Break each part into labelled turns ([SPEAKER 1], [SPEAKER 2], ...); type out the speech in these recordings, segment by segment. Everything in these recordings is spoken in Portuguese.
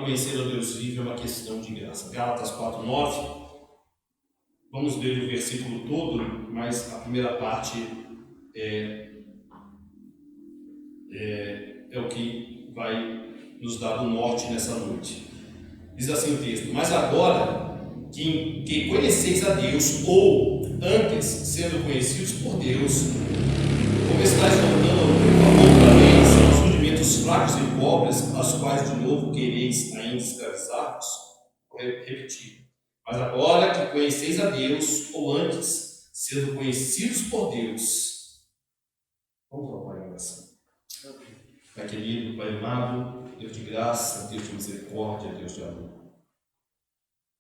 [SPEAKER 1] conhecer o Deus vivo é uma questão de graça. Gálatas 4:9. Vamos ler o versículo todo, mas a primeira parte é o que vai nos dar o norte nessa noite. Diz assim o texto: mas agora que conheceis a Deus, ou antes, sendo conhecidos por Deus, como estáis voltando outra vez aos rudimentos fracos e pobres, aos quais de novo quereis ainda escravizar-vos? Vou repetir. Mas agora que conheceis a Deus, ou antes, sendo conhecidos por Deus. Vamos ao Pai em oração. Pai querido, Pai amado, Deus de graça, Deus de misericórdia, Deus de amor.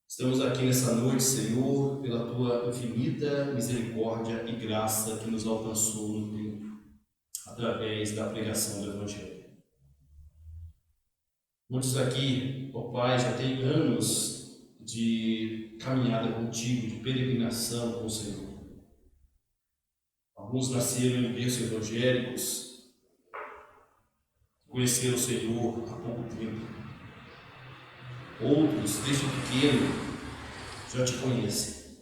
[SPEAKER 1] Estamos aqui nessa noite, Senhor, pela Tua infinita misericórdia e graça que nos alcançou no tempo, através da pregação do Evangelho. Muitos aqui, ó Pai, já têm anos de caminhada contigo, de peregrinação com o Senhor. Alguns nasceram em berços evangélicos, conheceram o Senhor há pouco tempo. Outros, desde pequeno, já te conhecem.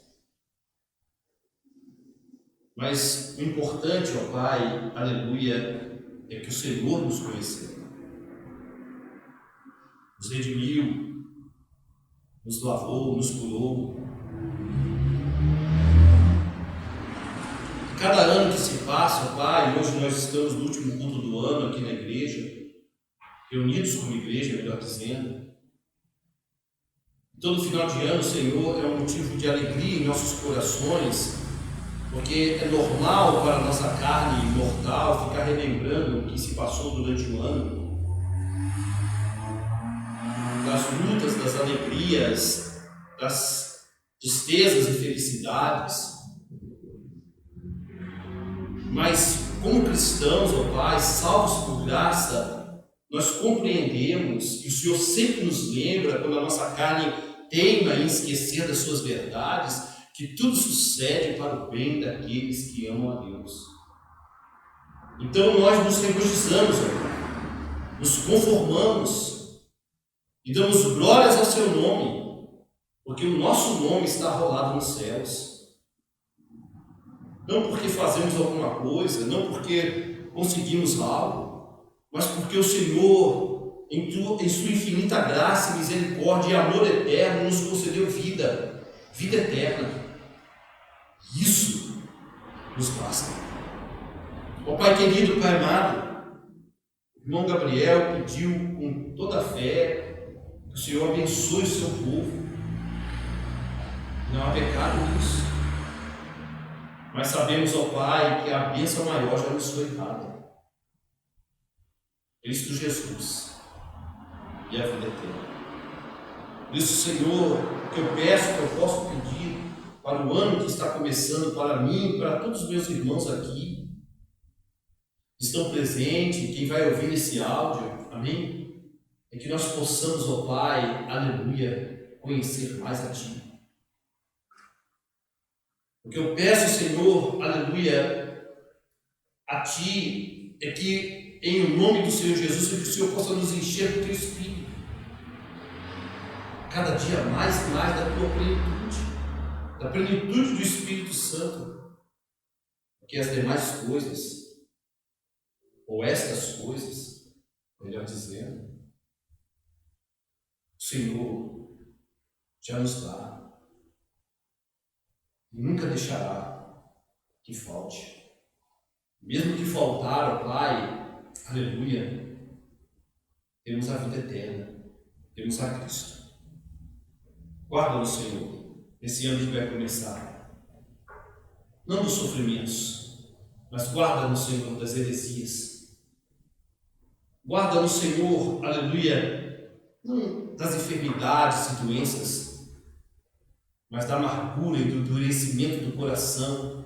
[SPEAKER 1] Mas o importante, ó Pai, aleluia, é que o Senhor nos conheceu, nos redimiu, nos lavou, nos curou. Cada ano que se passa, Pai, hoje nós estamos no último culto do ano aqui na igreja, reunidos como igreja, melhor dizendo. Todo final de ano, Senhor, é um motivo de alegria em nossos corações, porque é normal para a nossa carne mortal ficar relembrando o que se passou durante o ano, das lutas, das alegrias, das tristezas e felicidades. Mas, como cristãos, ó Pai, salvos por graça, nós compreendemos, e o Senhor sempre nos lembra, quando a nossa carne teima em esquecer das suas verdades, que tudo sucede para o bem daqueles que amam a Deus. Então nós nos regozijamos, ó Pai, nos conformamos e damos glórias ao Seu nome, porque o nosso nome está rolado nos céus. Não porque fazemos alguma coisa, não porque conseguimos algo, mas porque o Senhor, em sua infinita graça, misericórdia e amor eterno, nos concedeu vida eterna. Isso nos basta. Ó Pai querido, Pai amado, o irmão Gabriel pediu com toda a fé que o Senhor abençoe o seu povo. Não há pecado nisso. Mas sabemos, ó Pai, que a bênção maior já nos foi dada. Cristo Jesus e a vida eterna. Por isso, Senhor, o que eu peço, que eu posso pedir para o ano que está começando, para mim e para todos os meus irmãos aqui, que estão presentes, quem vai ouvir esse áudio, amém? É que nós possamos, ó Pai, aleluia, conhecer mais a Ti. O que eu peço, Senhor, aleluia, a Ti, é que em nome do Senhor Jesus, que o Senhor possa nos encher do Teu Espírito, cada dia mais e mais da Tua plenitude, da plenitude do Espírito Santo, porque as demais coisas, ou estas coisas, melhor dizendo, o Senhor já nos dá. Nunca deixará que falte. Mesmo que faltar, ó Pai, aleluia, temos a vida eterna, temos a Cristo. Guarda-nos, Senhor, nesse ano que vai começar, não dos sofrimentos, mas guarda-nos, Senhor, das heresias. Guarda-nos, Senhor, aleluia, não das enfermidades e doenças, mas da amargura e do endurecimento do coração.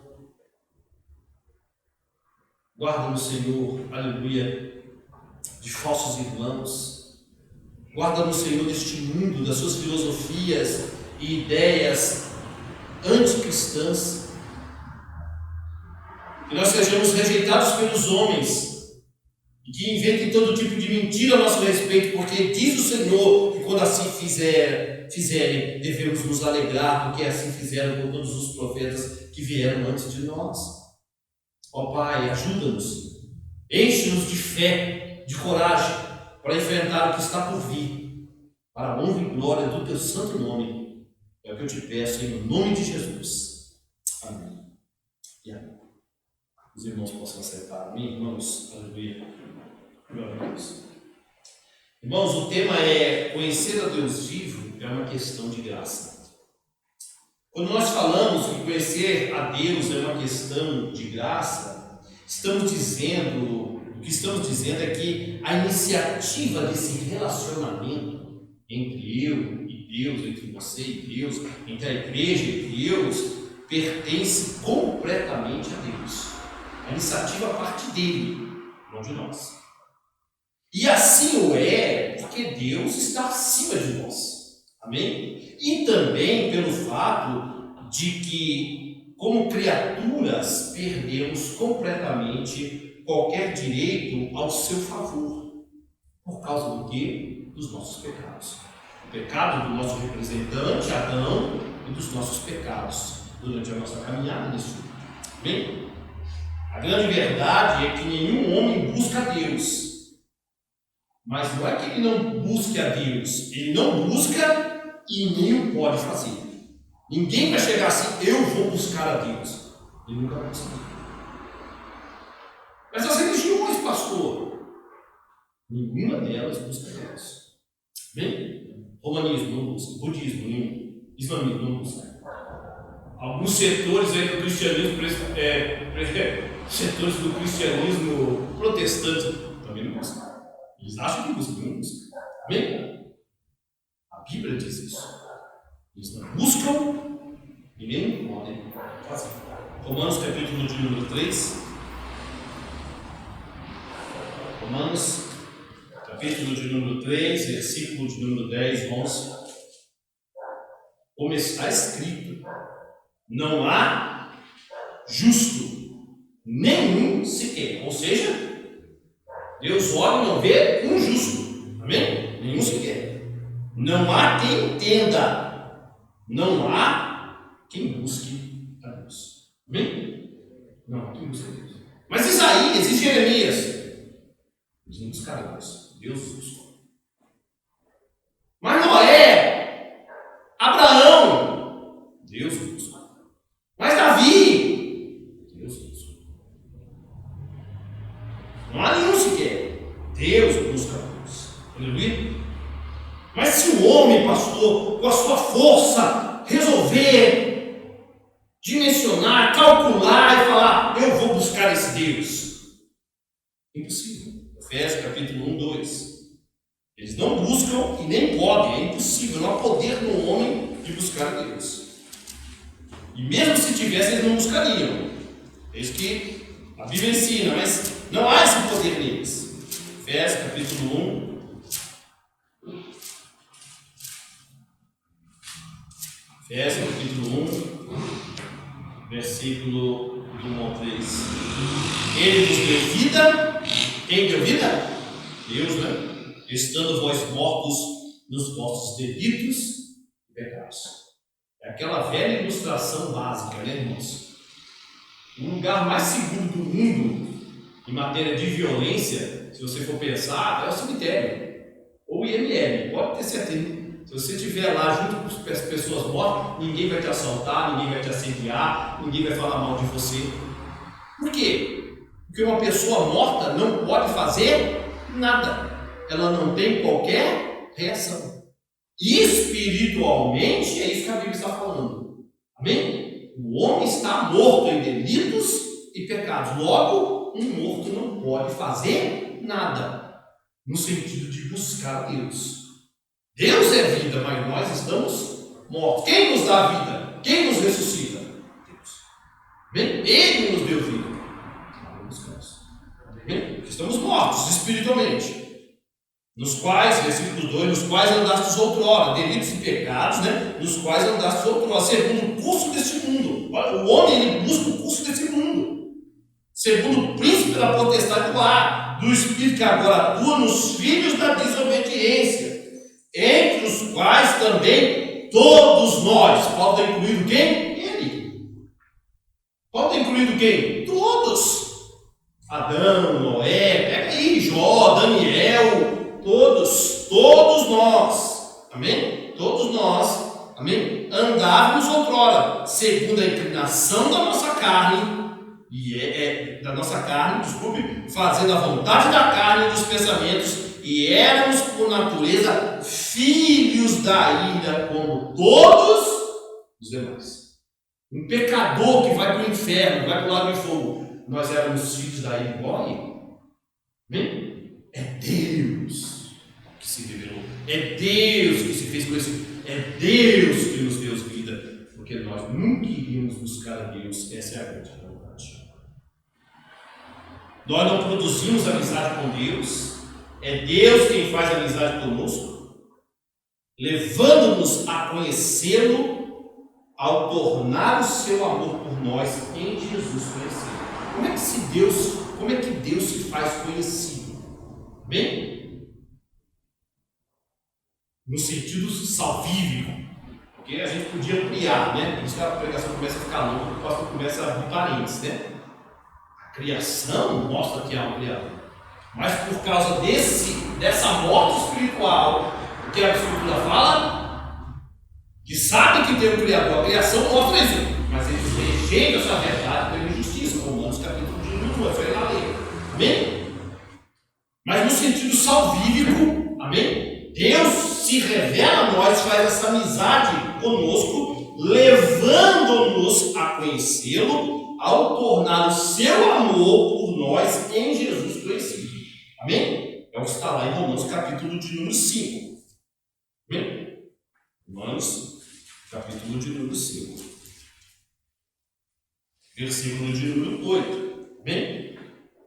[SPEAKER 1] Guarda-nos, Senhor, aleluia, de falsos irmãos. Guarda-nos, Senhor, deste mundo, das suas filosofias e ideias anticristãs. Que nós sejamos rejeitados pelos homens e que inventem todo tipo de mentira a nosso respeito, porque diz o Senhor que quando assim fizerem, devemos nos alegrar, porque assim fizeram com todos os profetas que vieram antes de nós. Ó Pai, ajuda-nos, enche-nos de fé, de coragem, para enfrentar o que está por vir, para a honra e glória do Teu santo nome. É o que eu te peço, em nome de Jesus. Amém. E amém. Os irmãos possam acertar. Amém, irmãos? Aleluia. Glória a Deus. Irmãos, o tema é conhecer a Deus vivo é uma questão de graça. Quando nós falamos que conhecer a Deus é uma questão de graça, o que estamos dizendo é que a iniciativa desse relacionamento entre eu e Deus, entre você e Deus, entre a igreja e Deus, pertence completamente a Deus. A iniciativa parte dele, não de nós. E assim o é porque Deus está acima de nós. Amém? E também pelo fato de que, como criaturas, perdemos completamente qualquer direito ao seu favor. Por causa do quê? Dos nossos pecados. O pecado do nosso representante, Adão, e dos nossos pecados durante a nossa caminhada nesse mundo. Bem, a grande verdade é que nenhum homem busca a Deus. Mas não é que ele não busque a Deus, ele não busca e nem o pode fazer. Ninguém vai chegar assim, eu vou buscar a Deus. Ele nunca vai conseguir. Mas as religiões, pastor, nenhuma delas busca a Deus. Bem, romanismo não busca, budismo nenhum, islamismo não busca. Alguns setores aí do cristianismo, setores do cristianismo protestante também não buscam. Eles acham que buscam, não buscam. Amém? A Bíblia diz isso. Eles não buscam e nem podem fazer. Romanos capítulo de número 3. Romanos capítulo de número 3, versículo de número 10, 11. Como está escrito, não há justo nenhum sequer. Ou seja, Deus olha e não vê um justo. Amém? Nenhum sequer. Não há quem entenda. Não há quem busque a Deus. Amém? Não há quem busque a Deus. Mas Isaías e Jeremias, eles não buscaram a Deus. Deus os buscou. Mas Noé, Abraão, Deus os buscou. Mas Davi, Deus os buscou. Não há nenhum sequer. Deus busca a Deus. Aleluia? Mas se o homem, pastor, com a sua força, resolver dimensionar, calcular e falar, eu vou buscar esse Deus. Impossível. Efésios capítulo 1, 2. Eles não buscam e nem podem, é impossível, não há poder no homem de buscar a Deus. E mesmo se tivesse, eles não buscariam. É isso que a Bíblia ensina, mas não há esse poder neles. Efésios capítulo 1. Efésios capítulo 1, versículo 1 ao 3. Ele nos deu vida. Quem deu vida? Deus, né? Estando vós mortos nos vossos delitos e pecados. É aquela velha ilustração básica, né, irmãos? O lugar mais seguro do mundo em matéria de violência, se você for pensar, é o cemitério. Ou o IML, pode ter certeza. Se você estiver lá junto com as pessoas mortas, ninguém vai te assaltar, ninguém vai te assediar, ninguém vai falar mal de você. Por quê? Porque uma pessoa morta não pode fazer nada. Ela não tem qualquer reação. E espiritualmente, é isso que a Bíblia está falando. Amém? O homem está morto em delitos e pecados. Logo, um morto não pode fazer nada. No sentido de buscar Deus. Deus é vida, mas nós estamos mortos. Quem nos dá vida? Quem nos ressuscita? Deus. Bem, Ele nos deu vida. Bem, estamos mortos espiritualmente. Nos quais, versículo 2, nos quais andastes outrora, delitos e pecados, né? Nos quais andastes outrora, segundo o curso deste mundo. O homem, ele busca o curso desse mundo. Segundo o príncipe da potestade do ar, do Espírito que agora atua nos filhos da desobediência, entre os quais também todos nós. Paulo está incluindo quem? Ele. Paulo está incluindo quem? Todos. Adão, Noé, pega aí, Jó, Daniel, todos nós. Amém? Todos nós. Amém? Andávamos outrora, segundo a inclinação da nossa carne, da nossa carne, fazendo a vontade da carne e dos pensamentos, e éramos por natureza filhos da ira, como todos os demais. Um pecador que vai para o inferno, vai para o lago de fogo, nós éramos filhos da ira igual a ele. Amém? É Deus que se revelou, é Deus que se fez conhecido. É Deus que nos deu vida, porque nós nunca iríamos buscar a Deus. Essa é a grande verdade. Nós não produzimos amizade com Deus, é Deus quem faz amizade conosco, levando-nos a conhecê-lo ao tornar o seu amor por nós em Jesus conhecido. Como é que Deus se faz conhecido? Bem? No sentido salvífico, porque a gente podia ampliar, né? Por isso que a pregação começa a ficar longa, o pastor começa a abrir parênteses, né? A criação mostra que há um Criador, mas por causa dessa morte espiritual, que a Escritura fala, que sabe que tem um Criador, a criação mostra isso, mas eles rejeitam essa verdade pela injustiça, Romanos capítulo 1, foi na lei, amém? Mas no sentido salvífico, amém? Deus se revela a nós, faz essa amizade conosco, levando-nos a conhecê-lo, ao tornar o seu amor por nós em Jesus conhecido. Amém? É o que está lá em Romanos capítulo de número 5. Amém? Romanos capítulo de número 5. Versículo de número 8. Amém?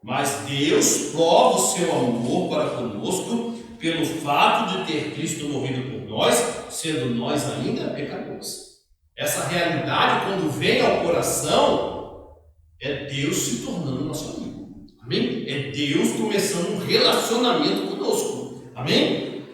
[SPEAKER 1] Mas Deus prova o seu amor para conosco pelo fato de ter Cristo morrido por nós, sendo nós ainda pecadores. Essa realidade, quando vem ao coração, é Deus se tornando nosso amigo. Amém? É Deus começando um relacionamento conosco. Amém?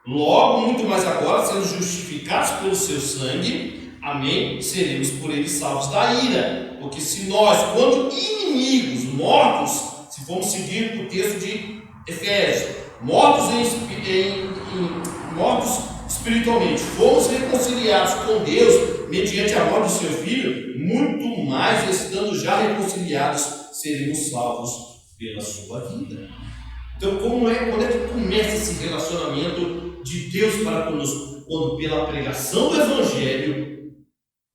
[SPEAKER 1] Logo, muito mais agora, sendo justificados pelo seu sangue, amém? Seremos por ele salvos da ira. Porque se nós, quando inimigos, mortos, se formos seguir o texto de Efésios, mortos espiritualmente, fomos reconciliados com Deus mediante a morte do seu Filho, muito mais, estando já reconciliados, seremos salvos pela sua vida. Então, quando é que começa esse relacionamento de Deus para conosco? Quando pela pregação do Evangelho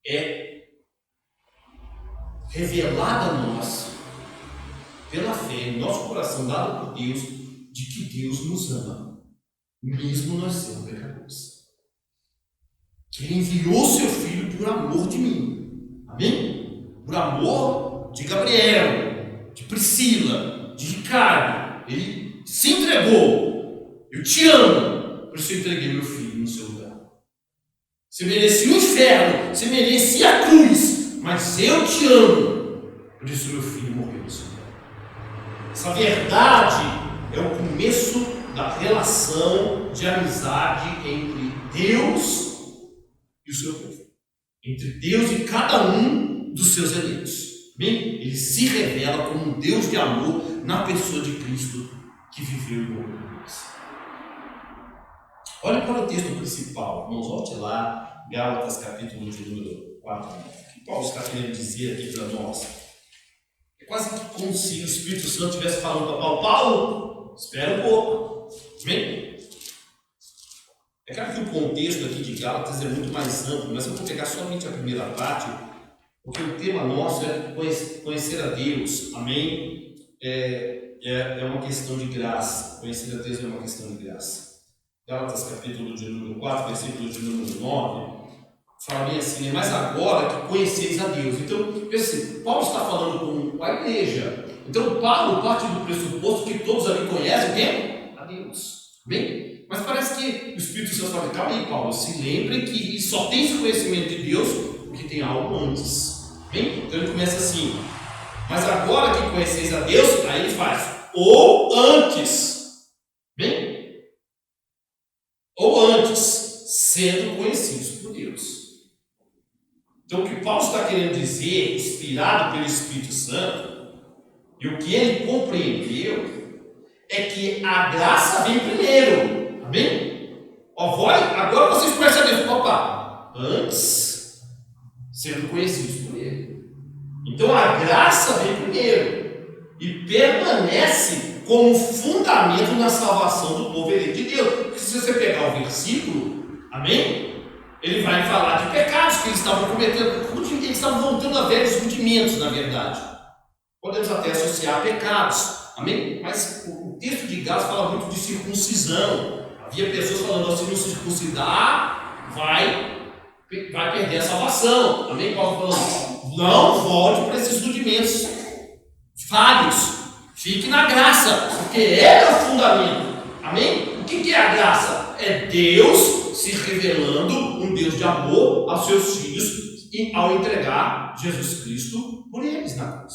[SPEAKER 1] é revelada a nós, pela fé em nosso coração, dado por Deus, de que Deus nos ama, mesmo nós sendo pecadores. Que Ele enviou seu Filho por amor de mim. Amém? Por amor de Gabriel, de Priscila, de Ricardo. Ele se entregou. Eu te amo. Por isso eu entreguei meu filho no seu lugar. Você merecia o inferno, você merecia a cruz, mas eu te amo. Por isso meu filho morreu no seu lugar. Essa verdade é o começo da relação de amizade entre Deus e o seu povo. Entre Deus e cada um dos seus eleitos. Amém? Ele se revela como um Deus de amor na pessoa de Cristo que viveu e morreu por nós. Olha para o texto principal. Vamos volte lá, Gálatas capítulo de número 4. O que Paulo está querendo dizer aqui para nós? É quase como se o Espírito Santo estivesse falando para Paulo: Paulo, espera um pouco. Amém? É claro que o contexto aqui de Gálatas é muito mais amplo, mas eu vou pegar somente a primeira parte, porque o tema nosso é conhecer a Deus. Amém? É uma questão de graça. Conhecer a Deus é uma questão de graça. Gálatas capítulo de número 4, versículo de número 9, fala bem assim, né? Mas agora que conheceis a Deus. Então, pense, Paulo está falando com a igreja. Então, Paulo parte do pressuposto que todos ali conhecem quem? A Deus. Bem? Mas parece que o Espírito Santo fala: calma aí, Paulo, se lembre que só tem esse conhecimento de Deus porque tem algo antes. Bem? Então ele começa assim: mas agora que conheceis a Deus, aí ele faz: ou antes, bem? Ou antes, sendo conhecidos por Deus. Então, o que Paulo está querendo dizer, inspirado pelo Espírito Santo, e o que ele compreendeu, é que a graça vem primeiro. Amém? Agora vocês conhecem a Deus. Opa! Antes, sendo conhecidos por Ele. Então, a graça vem primeiro. E permanece como fundamento na salvação do povo eleito de Deus. Porque se você pegar o versículo, amém? Ele vai falar de pecados que eles estavam cometendo, eles estavam voltando a velhos rudimentos, na verdade. Podemos até associar a pecados, amém? Mas o texto de Gálatas fala muito de circuncisão. Havia pessoas falando, se não circuncidar, vai perder a salvação. Amém? Paulo falando, não volte para esses rudimentos falhos, fique na graça, porque ele é o fundamento. Amém? O que é a graça? É Deus se revelando um Deus de amor aos seus filhos e ao entregar Jesus Cristo por eles na cruz.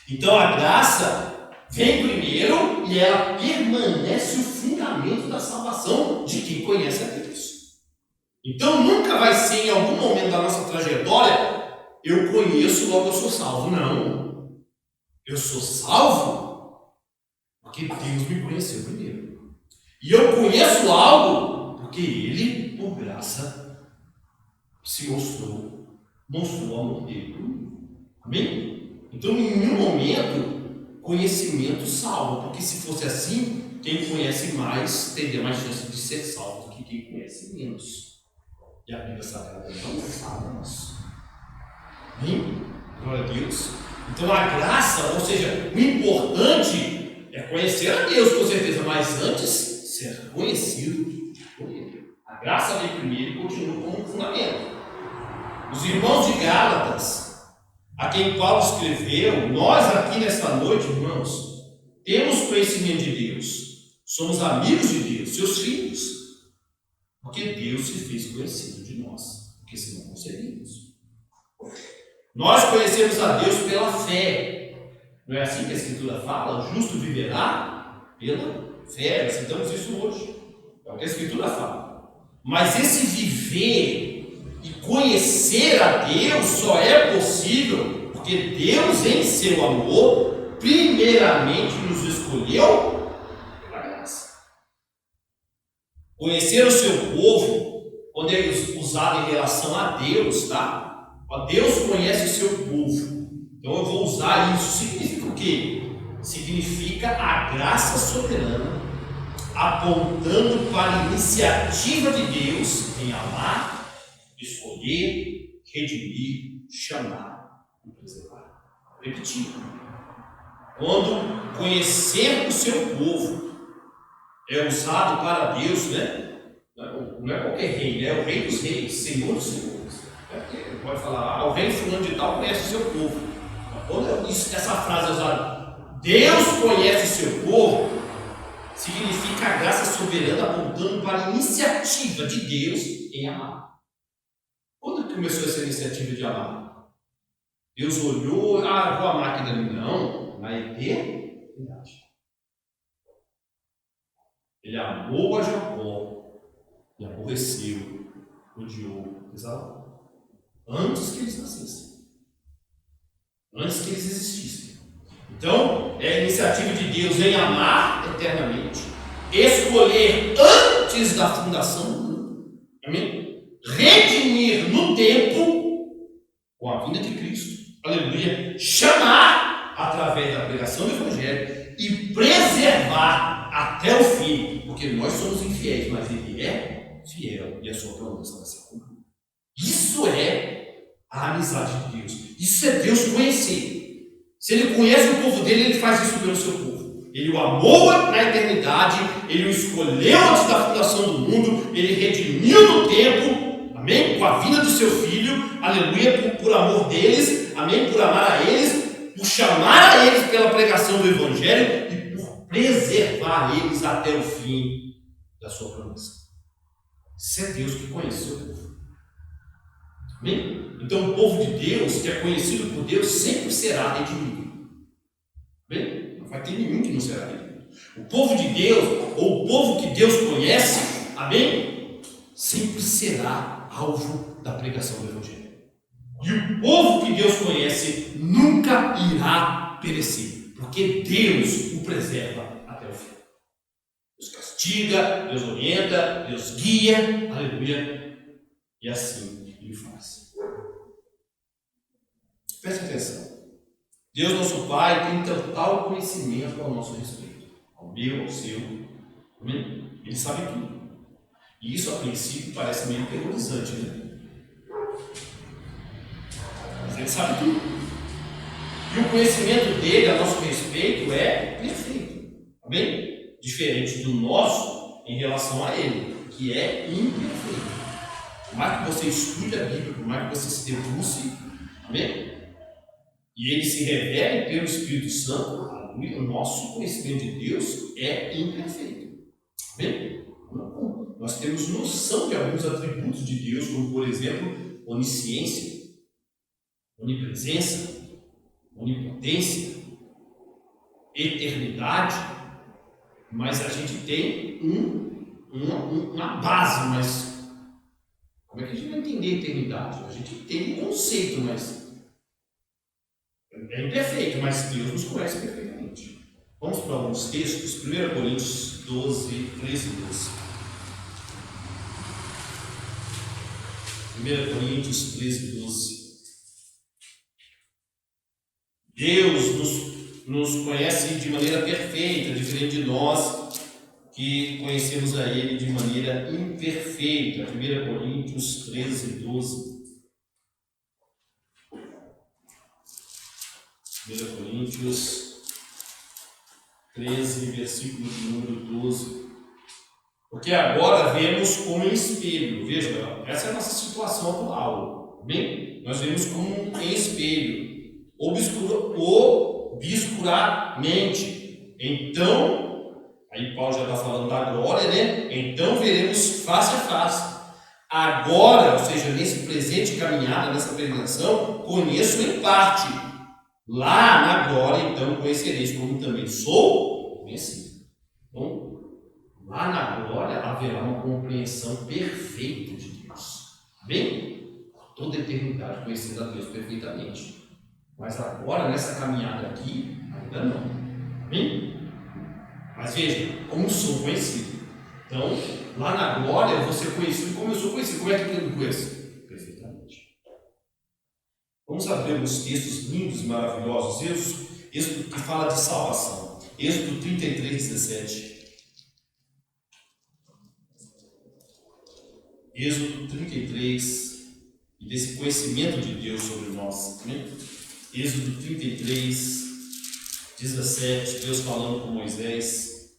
[SPEAKER 1] Então a graça vem primeiro e ela permanece o fundamento da salvação de quem conhece a Deus. Então nunca vai ser em algum momento da nossa trajetória, eu conheço, logo eu sou salvo. Não. Eu sou salvo porque Deus me conheceu primeiro. E eu conheço algo porque Ele, por graça, se mostrou o amor dele por mim. Amém? Então, em nenhum momento, conhecimento salva, porque se fosse assim, quem conhece mais teria mais chance de ser salvo do que quem conhece menos. E a Bíblia Sagrada não fala isso. Amém? Glória a Deus. Então, a graça, ou seja, o importante é conhecer a Deus, com certeza, mas antes, ser conhecido por Ele. A graça vem primeiro e continua como um fundamento. Os irmãos de Gálatas, a quem Paulo escreveu, nós aqui nesta noite, irmãos, temos conhecimento de Deus, somos amigos de Deus, seus filhos, porque Deus se fez conhecido de nós, porque senão não seríamos. Nós conhecemos a Deus pela fé, não é assim que a Escritura fala? O justo viverá pela fé. Nós citamos isso hoje, é o que a Escritura fala. Mas esse viver e conhecer a Deus só é possível porque Deus, em seu amor, primeiramente nos escolheu pela graça. Conhecer o seu povo, quando é usado em relação a Deus, tá? Deus conhece o seu povo. Então eu vou usar isso. Significa o quê? Significa a graça soberana apontando para a iniciativa de Deus em amar, escolher, redimir, chamar e preservar. Repetir. Quando conhecer o seu povo é usado para Deus, né? Não é qualquer rei, né? É o rei dos reis, Senhor dos senhores. Ele pode falar, o rei fulano de tal conhece o seu povo. Quando essa frase é usada, Deus conhece o seu povo, significa a graça soberana apontando para a iniciativa de Deus em amar. Quando começou essa iniciativa de amar? Deus olhou, vou amar aqui dali. Não, na eternidade. Ele amou a Jacó e aborreceu, odiou Esaú. Antes que eles nascessem. Antes que eles existissem. Então, é a iniciativa de Deus em amar eternamente, escolher antes da fundação do mundo, amém? Redimir no tempo com a vinda de Cristo, aleluia, chamar através da pregação do Evangelho e preservar até o fim, porque nós somos infiéis, mas Ele é fiel e a sua promessa vai ser cumprida. Isso é a amizade de Deus. Isso é Deus conhecer. Se Ele conhece o povo dele, Ele faz isso pelo seu povo. Ele o amou na eternidade, Ele o escolheu antes da fundação do mundo, Ele redimiu no tempo, amém? Com a vinda do seu Filho, aleluia, por amor deles, amém? Por amar a eles, por chamar a eles pela pregação do Evangelho e por preservar eles até o fim da sua promessa. Isso é Deus que conhece o seu povo. Amém? Então o povo de Deus, que é conhecido por Deus, sempre será redimido. Bem? vai ter nenhum que não será redimido. O povo de Deus, ou o povo que Deus conhece, amém? Sempre será alvo da pregação do Evangelho. E o povo que Deus conhece nunca irá perecer, porque Deus o preserva até o fim. Deus castiga, Deus orienta, Deus guia, aleluia, e assim Ele faz. Preste atenção. Deus, nosso Pai, tem total conhecimento ao nosso respeito, ao meu, ao seu, amém? Ele sabe tudo. E isso, a princípio, parece meio aterrorizante, né? Mas Ele sabe tudo. E o conhecimento dele a nosso respeito é perfeito, amém? Diferente do nosso em relação a Ele, que é imperfeito. Por mais que você estude a Bíblia, por mais que você se debruce, amém? E Ele se revele pelo Espírito Santo, aleluia, o nosso conhecimento de Deus é imperfeito. Amém? Nós temos noção de alguns atributos de Deus, como por exemplo, onisciência, onipresença, onipotência, eternidade, mas a gente tem uma base, mas como é que a gente vai entender a eternidade? A gente tem um conceito, mas é imperfeito, mas Deus nos conhece perfeitamente. Vamos para alguns textos. 1 Coríntios 12, 13 e 12. 1 Coríntios 13 e 12. Deus nos conhece de maneira perfeita, diferente de nós que conhecemos a Ele de maneira imperfeita. 1 Coríntios 13 e 12. 1 Coríntios 13, versículo de número 12. Porque agora vemos como em espelho. Veja, essa é a nossa situação atual. Bem, nós vemos como em espelho, obscuramente. Então, aí Paulo já está falando da glória, né? Então veremos face a face. Agora, ou seja, nesse presente caminhada, nessa peregrinação, conheço em parte. Lá na glória, então, conhecereis como também sou conhecido. Então, lá na glória haverá uma compreensão perfeita de Deus. Bem, toda eternidade conhecendo a Deus perfeitamente. Mas agora, nessa caminhada aqui, ainda não. Bem, mas veja, como sou conhecido. Então, lá na glória, eu vou ser conhecido como eu sou conhecido. Como é que eu me conheço? Perfeitamente. Vamos abrir alguns textos lindos e maravilhosos. Êxodo que fala de salvação. Êxodo 33, 17. Êxodo 33, e desse conhecimento de Deus sobre nós. Né? Êxodo 33, 17, Deus falando com Moisés.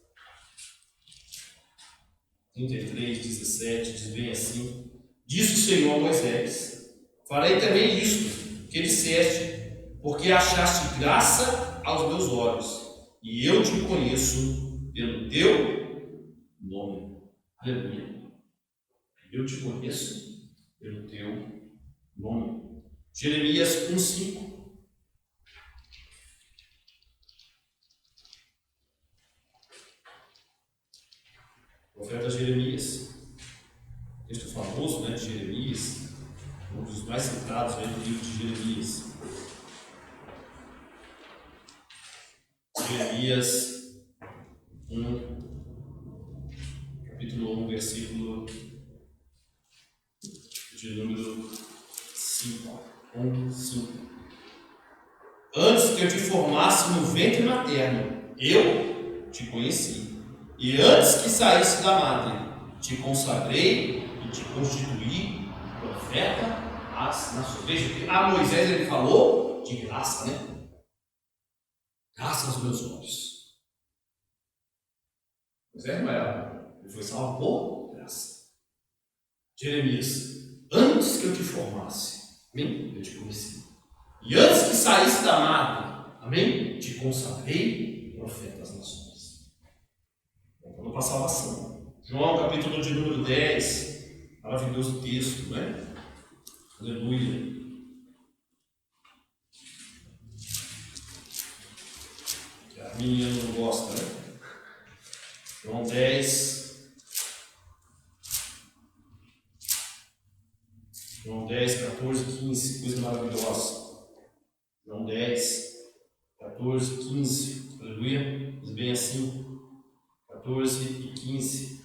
[SPEAKER 1] 33, 17, diz bem assim: disse o Senhor a Moisés: farei também isto que disseste, porque achaste graça aos meus olhos, e eu te conheço pelo teu nome. Aleluia. Eu te conheço pelo teu nome. Jeremias 1,5. Profeta Jeremias, texto famoso, né, de Jeremias, um dos mais citados do livro de Jeremias. Jeremias 1, capítulo 1, versículo de número 5. 1:5. Antes que eu te formasse no ventre materno, eu te conheci. E antes que saísse da madre, te consagrei e te constituí profeta às nações. Veja que a Moisés ele falou de graça, né? Graça aos meus olhos. Moisés não era, ele foi salvo por graça. Jeremias, antes que eu te formasse, amém? Eu te conheci. E antes que saísse da madre, amém? Te consagrei profeta às nações. Falando para a salvação. João, capítulo de número 10, maravilhoso texto, né? Aleluia. A menina 14, 15, coisa maravilhosa. João 10, 14, 15, aleluia, diz bem assim, 14 e 15.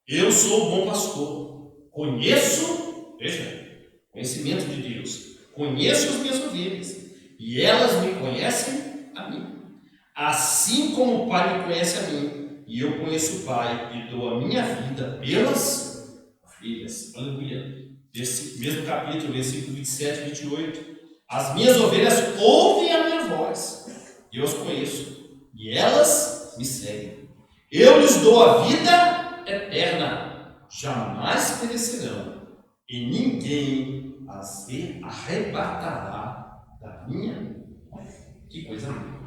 [SPEAKER 1] Eu sou o bom pastor, conheço, veja, conhecimento de Deus, conheço as minhas ovelhas, e elas me conhecem a mim, assim como o Pai me conhece a mim, e eu conheço o Pai, e dou a minha vida pelas ovelhas, aleluia. Desse mesmo capítulo, versículo 27 e 28, as minhas ovelhas ouvem a minha voz, e eu as conheço, e elas me seguem. Eu lhes dou a vida eterna, jamais perecerão, e ninguém as arrebatará da minha mão. Que coisa linda!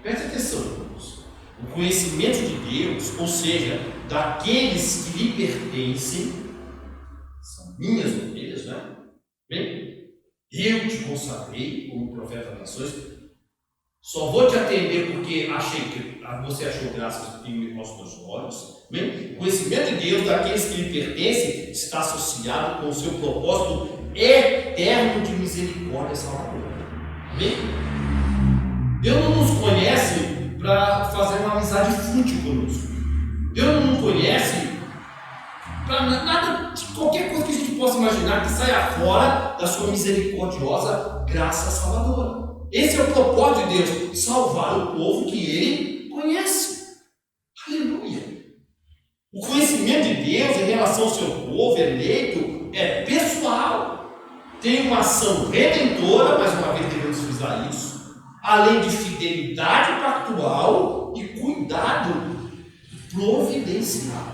[SPEAKER 1] Preste atenção, irmãos. O conhecimento de Deus, ou seja, daqueles que lhe pertencem, são minhas ovelhas, né? Bem, eu te consagrei como profeta das nações. Só vou te atender porque você achou graça aos meus olhos. Bem, o conhecimento de Deus daqueles que lhe pertencem está associado com o seu propósito eterno de misericórdia salvadora. Bem, Deus não nos conhece para fazer uma amizade fútil conosco. Deus não nos conhece para nada, qualquer coisa que a gente possa imaginar que saia fora da sua misericordiosa graça salvadora. Esse é o propósito de Deus, salvar o povo que Ele conhece. Aleluia! O conhecimento de Deus em relação ao seu povo eleito é pessoal. Tem uma ação redentora, mais uma vez devemos frisar isso, além de fidelidade pactual e cuidado providencial.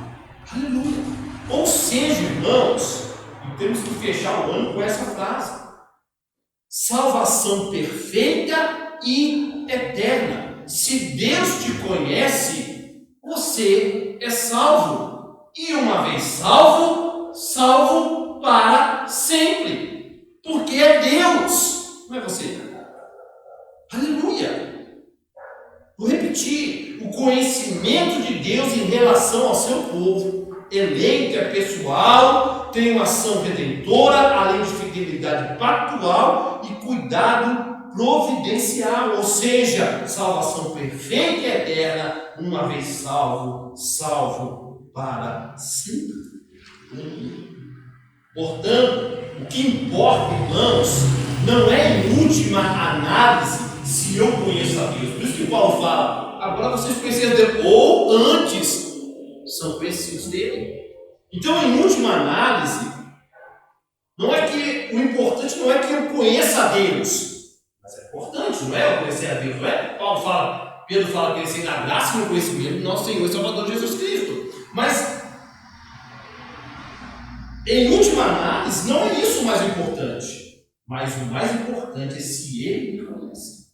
[SPEAKER 1] Aleluia! Ou seja, irmãos, e temos que fechar o ano com essa frase: salvação perfeita e eterna. Se Deus te conhece, você é salvo. E uma vez salvo, salvo para sempre. Porque é Deus, não é você. Aleluia! Vou repetir: o conhecimento de Deus em relação ao seu povo eleito é pessoal, tem uma ação redentora, além de fidelidade pactual e cuidado providencial, ou seja, salvação perfeita e eterna, uma vez salvo, salvo para sempre. Portanto, o que importa, irmãos, não é em última análise se eu conheço a Deus. Por isso que Paulo fala: agora vocês conhecem a Deus, ou antes são conhecidos dele. Então, em última análise, o importante não é que eu conheça a Deus, mas é importante, não é eu conhecer a Deus, não é? Pedro fala que crescer na graça e no conhecimento do nosso Senhor e Salvador Jesus Cristo. Mas, em última análise, não é isso o mais importante, mas o mais importante é se Ele me conhece.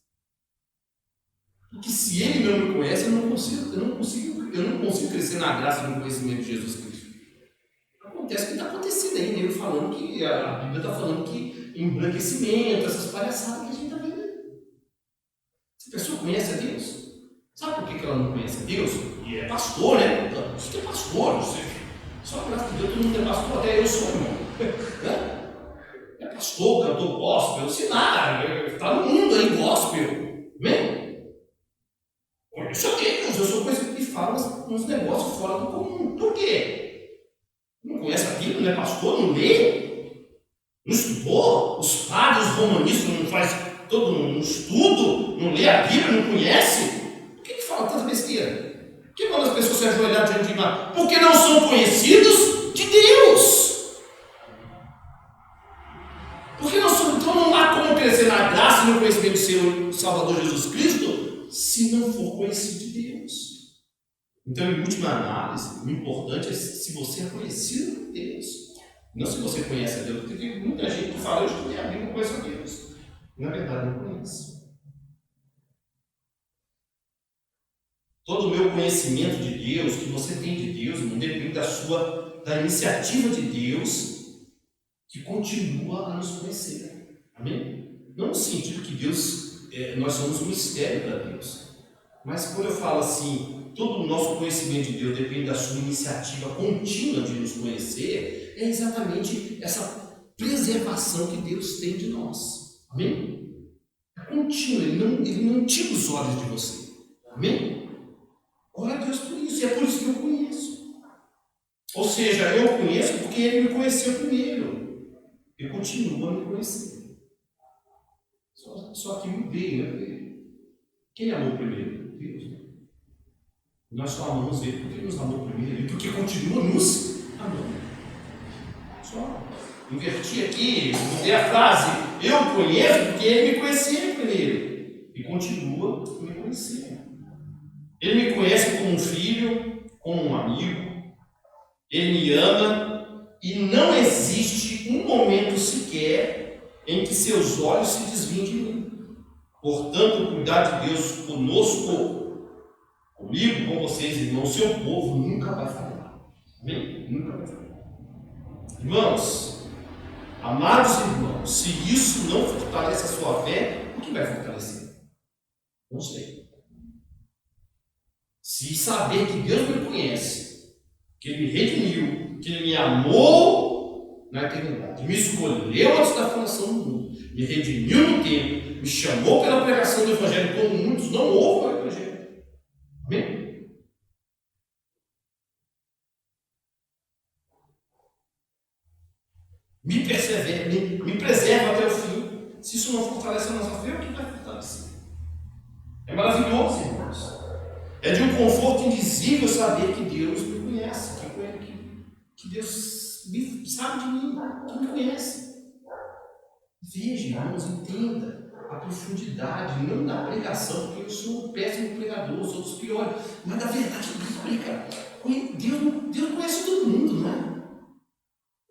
[SPEAKER 1] Porque se Ele não me conhece, eu não consigo crescer na graça e no conhecimento de Jesus Cristo. Acontece o que está acontecendo aí, ele falando que a Bíblia está falando que embranquecimento, essas palhaçadas que a gente está vendo. Se a pessoa conhece a Deus, sabe por que ela não conhece a Deus? E é pastor, né? Você é pastor, você. Só a graça de Deus, todo mundo é pastor, até eu sou, irmão. É pastor, cantor gospel, sei lá, está no mundo aí, gospel. Amém? Isso aqui, eu sou coisa que fala uns negócios fora do comum. Por quê? Não conhece a Bíblia, não é pastor, não lê, não estudou, os padres, os romanistas não faz todo um estudo, não lê a Bíblia, não conhece. Por que fala tanta besteira? Por que manda as pessoas se ajoelhar diante de Deus? Porque não são conhecidos de Deus. Porque então não há como crescer na graça e no conhecimento do Senhor Salvador Jesus Cristo se não for conhecido de Deus. Então, em última análise, o importante é se você é conhecido de Deus. Não se você conhece a Deus, porque tem muita gente que fala: eu estudei a Bíblia, não conheço a Deus. Na verdade, não conhece. Todo o meu conhecimento de Deus, que você tem de Deus, não depende da iniciativa de Deus, que continua a nos conhecer. Amém? Não no sentido que nós somos um mistério para Deus. Mas quando eu falo assim, todo o nosso conhecimento de Deus depende da sua iniciativa contínua de nos conhecer, é exatamente essa preservação que Deus tem de nós. Amém? É contínuo, ele não tira os olhos de você. Amém? Glória a Deus por isso, e é por isso que eu conheço. Ou seja, eu conheço porque ele me conheceu primeiro. E continua a me conhecer. Só que mudei, né? Quem amou primeiro? Deus. Nós só amamos ele porque ele nos amou primeiro e porque continua nos amando. Só inverti aqui, mudei a frase. Eu conheço porque ele me conhecia primeiro e continua me conhecendo. Ele me conhece como um filho, como um amigo. Ele me ama e não existe um momento sequer em que seus olhos se desviem de mim. Portanto, o cuidar de Deus conosco, comigo, com vocês, irmãos, seu povo, nunca vai falhar. Amém? Nunca vai falhar. Irmãos, amados irmãos, se isso não fortalece a sua fé, o que vai fortalecer? Não sei. Se saber que Deus me conhece, que Ele me redimiu, que Ele me amou na eternidade, me escolheu antes da fundação do mundo, me redimiu no tempo, me chamou pela pregação do Evangelho, como muitos não ouvem o Evangelho. Amém? Me preserva até o fim. Se isso não fortalece a nossa fé, o que vai fortalecer? É maravilhoso, irmãos. É de um conforto indizível saber que Deus me conhece, que Deus sabe de mim, que me conhece. Veja, irmãos, entenda a profundidade, não da pregação, porque eu sou um péssimo pregador, os outros piores, mas da verdade bíblica. Deus conhece todo mundo, não é?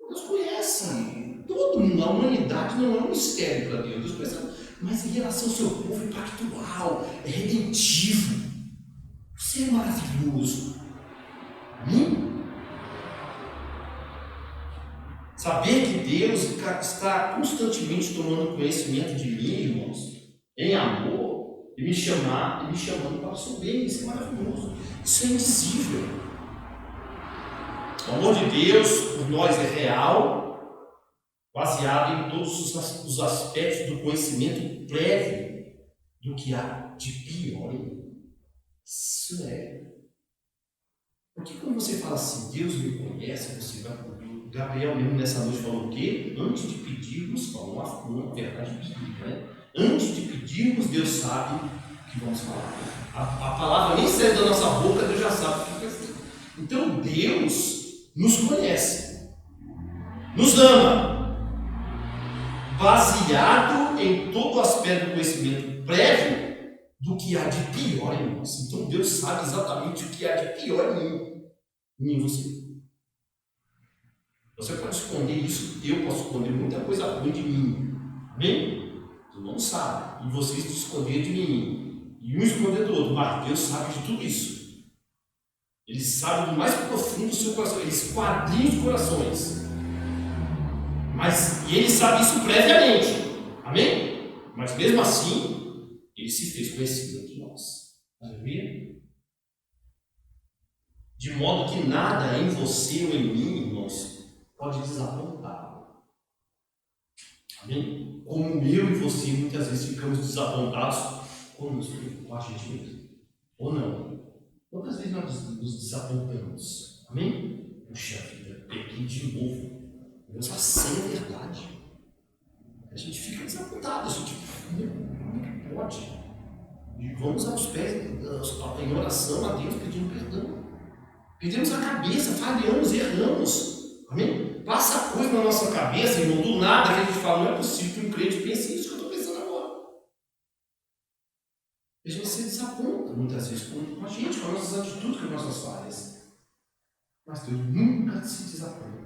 [SPEAKER 1] Deus conhece todo mundo, a humanidade não é um mistério para Deus. Deus conhece, mas em relação ao seu povo é pactual, é redentivo. Você é maravilhoso. Amém? Saber que Deus está constantemente tomando conhecimento de mim, irmãos, em amor, e me chamando para o seu bem, isso é maravilhoso. Isso é indizível. O amor de Deus por nós é real, baseado em todos os aspectos do conhecimento prévio do que há de pior em mim. Isso é. Porque quando você fala assim, Deus me conhece, você vai cumprir. Gabriel mesmo nessa noite falou o quê? Antes de pedirmos, falou uma verdade bíblica, né? Antes de pedirmos, Deus sabe o que vamos falar. A palavra nem sai da nossa boca, Deus já sabe o que vai ser. Então Deus nos conhece, nos ama, baseado em todo o aspecto do conhecimento prévio do que há de pior em nós. Então Deus sabe exatamente o que há de pior em mim e você. Você pode esconder isso, eu posso esconder muita coisa ruim de mim. Amém? Tu não sabe. E vocês esconder de mim. E um esconder do outro. Mas Deus sabe de tudo isso. Ele sabe do mais profundo do seu coração. Ele esquadrinha os corações. E ele sabe isso previamente. Amém? Mas mesmo assim, ele se fez conhecido de nós. Aleluia? De modo que nada em você ou em mim, irmãos, pode desapontar. Amém? Como eu e você muitas vezes ficamos desapontados com a gente mesmo. Ou não? Quantas vezes nós nos desapontamos? Amém? Puxa vida, peguei de novo. Deus aceita a verdade. A gente fica desapontado. A gente, como é que pode? E vamos aos pés em oração a Deus pedindo perdão. Perdemos a cabeça, falhamos, erramos. Amém? Passa coisa na nossa cabeça, irmão, do nada que a gente fala, não é possível que um crente pense isso que eu estou pensando agora. E a gente se desaponta muitas vezes com a gente, com as nossas atitudes, com as nossas falhas. Mas Deus nunca se desaponta.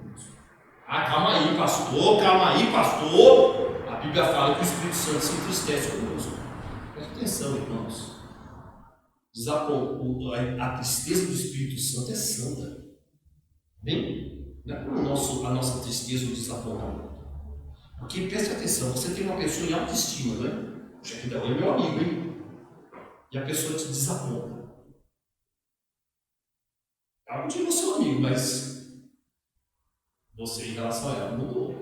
[SPEAKER 1] Calma aí, pastor, calma aí, pastor. A Bíblia fala que o Espírito Santo se entristece conosco. Presta atenção, irmãos. A tristeza do Espírito Santo é santa. Bem? Não é como a nossa tristeza ou desapontamento. Porque preste atenção, você tem uma pessoa em autoestima, né? Puxa, que é meu amigo, hein? E a pessoa te desaponta. Ela continua seu amigo, mas você em relação a ela mudou.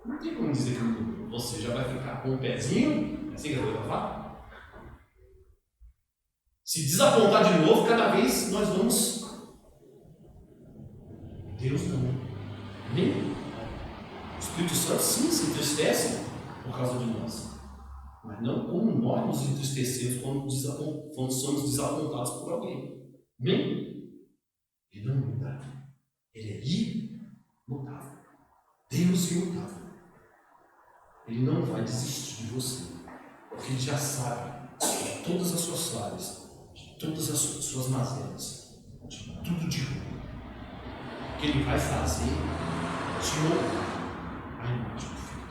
[SPEAKER 1] Não tem como dizer que você já vai ficar com o pezinho, assim que a coisa vai falar. Se desapontar de novo, cada vez nós vamos. Deus não. Nem. O Espírito Santo sim se entristece por causa de nós. Mas não como nós nos entristecemos quando somos desapontados por alguém. Amém? Ele não muda. Ele é imutável. Deus imutável. Ele não vai desistir de você. Porque ele já sabe de todas as suas falhas, de todas as suas mazelas, de tudo de ruim. Que ele vai fazer te moldar a imagem do Filho.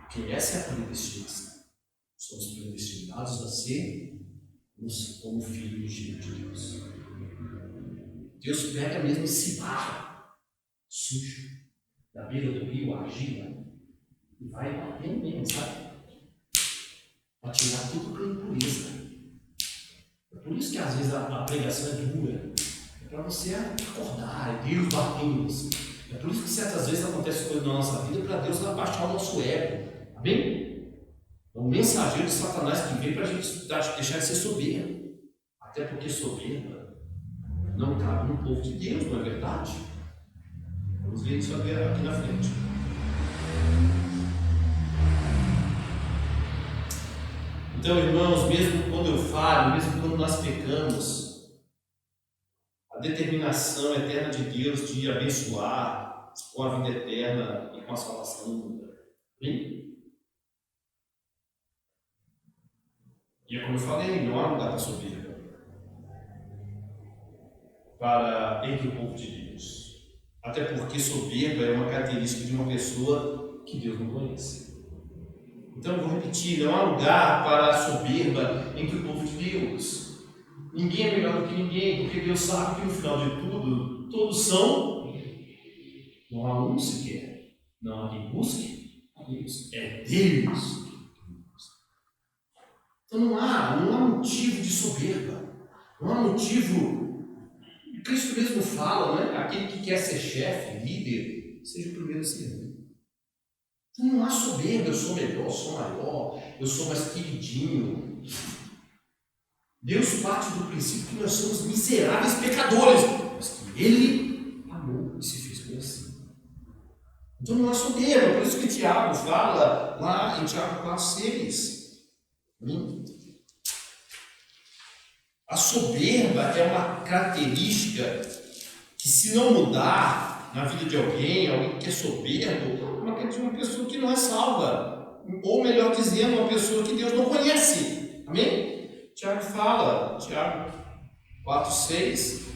[SPEAKER 1] Porque essa é a predestinação. Somos predestinados a ser como filhos de Deus. Deus pega mesmo esse barro sujo da beira do rio, a argila, e vai batendo mesmo, sabe? Para tirar tudo com impureza. É por isso que às vezes a pregação é dura. É para você acordar, é Deus batendo em você. É por isso que certas vezes acontece coisa na nossa vida para Deus abaixar o nosso ego. Amém? É um mensageiro de Satanás que vem para a gente deixar de ser soberbo. Até porque soberba não cabe no povo de Deus, não é verdade? Vamos ver isso aqui na frente. Então, irmãos, mesmo quando eu falho, mesmo quando nós pecamos, a determinação eterna de Deus de abençoar com a vida eterna e com a salvação. Amém? E é como eu falei, não há lugar para soberba entre o povo de Deus. Até porque soberba é uma característica de uma pessoa que Deus não conhece. Então eu vou repetir, não há lugar para a soberba entre o povo de Deus. Ninguém é melhor do que ninguém, porque Deus sabe que no final de tudo, todos são. Não há um sequer. Não há quem busque a Deus. É Deus. Então não há motivo de soberba. Não há motivo. Cristo mesmo fala, né? Aquele que quer ser chefe, líder, seja o primeiro a servir. Então não há soberba, eu sou melhor, eu sou maior, eu sou mais queridinho. Deus parte do princípio que nós somos miseráveis pecadores, mas que Ele amou e se fez conhecido. Então não há soberba, por isso que Tiago fala lá em Tiago 4,6. A soberba é uma característica que, se não mudar na vida de alguém que é soberbo, é uma característica de uma pessoa que não é salva. Ou melhor dizendo, uma pessoa que Deus não conhece. Amém? Tiago fala, Tiago 4,6.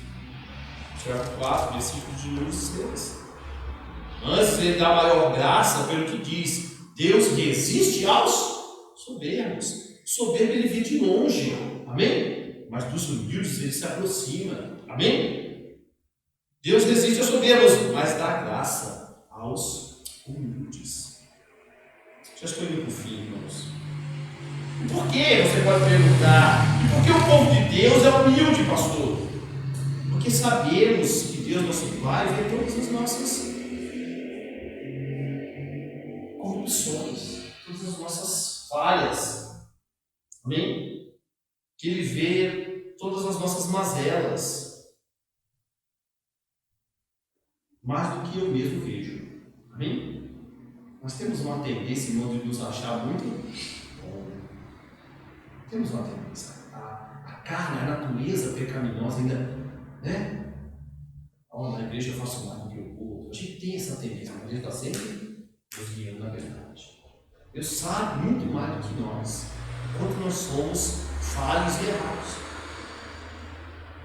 [SPEAKER 1] Tiago 4, versículo de 1 e 6. Antes ele dá maior graça pelo que diz: Deus resiste aos soberbos. Soberbo ele vem de longe. Amém? Mas dos humildes ele se aproxima. Amém? Deus resiste aos soberbos, mas dá graça aos humildes. Já estou indo para o fim, irmãos. E por que? Você pode perguntar. E por que o povo de Deus é humilde, pastor? Porque sabemos que Deus, nosso Pai, vê todas as nossas corrupções, todas as nossas falhas. Amém? Que Ele vê todas as nossas mazelas, mais do que eu mesmo vejo. Amém? Nós temos uma tendência, irmão, de nos achar muito bom. Temos uma tendência. A carne, a natureza pecaminosa ainda, né? Na igreja eu faço mais do que o outro. A gente tem essa tendência, mas a gente está sempre nos guiando na verdade. Deus sabe muito mais do que nós, quanto nós somos falhos e errados.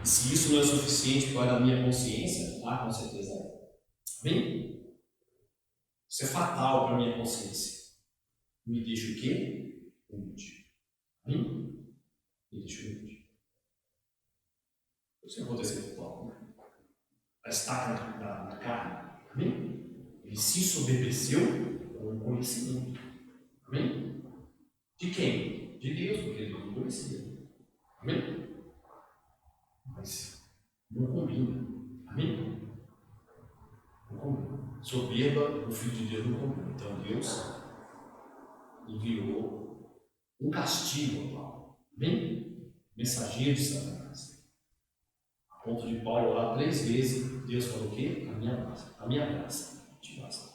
[SPEAKER 1] E se isso não é suficiente para a minha consciência, com certeza é. Amém? Isso é fatal para a minha consciência. Me deixa o quê? Humilde. Amém? Me deixa humilde. Isso aconteceu com Paulo, né? A estaca na carne. Amém? Ele se soberbeceu com o conhecimento. Amém? De quem? De Deus, porque ele não conhecia. Amém? Mas não combina. Amém? Não combina. soberba, o Filho de Deus não cumpriu. Então Deus enviou um castigo a Paulo. Bem, mensageiro de Satanás. A ponto de Paulo orar 3 vezes, Deus falou o quê? A minha graça te basta.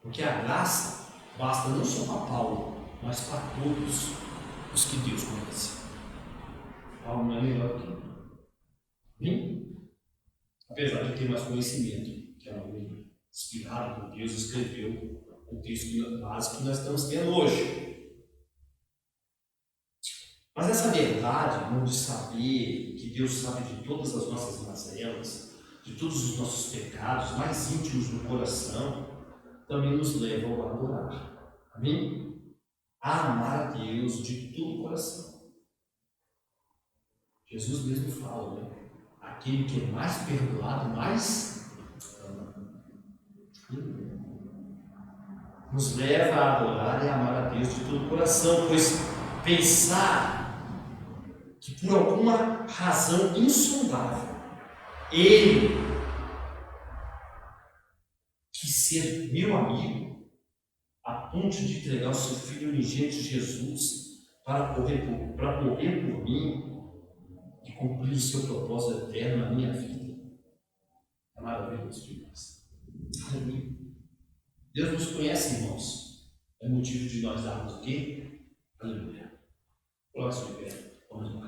[SPEAKER 1] Porque a graça basta não só para Paulo, mas para todos os que Deus conhece. Paulo não é melhor que ele. Bem, apesar de ter mais conhecimento, que é um homem inspirado por Deus, escreveu o texto básico que nós estamos tendo hoje. Mas essa verdade, irmão, de saber que Deus sabe de todas as nossas mazelas, de todos os nossos pecados mais íntimos no coração, também nos leva a adorar. Amém? A amar a Deus de todo o coração. Jesus mesmo fala, né? Aquele que é mais perdoado, mais ama. Nos leva a adorar e a amar a Deus de todo o coração, pois pensar que por alguma razão insondável Ele quis ser meu amigo a ponto de entregar o seu Filho unigênito Jesus para morrer por mim e cumprir o seu propósito eterno na minha vida. É maravilhoso demais. Aleluia. Deus nos conhece, irmãos. É motivo de nós darmos o quê? Aleluia. Próximo de pé. Vamos lá.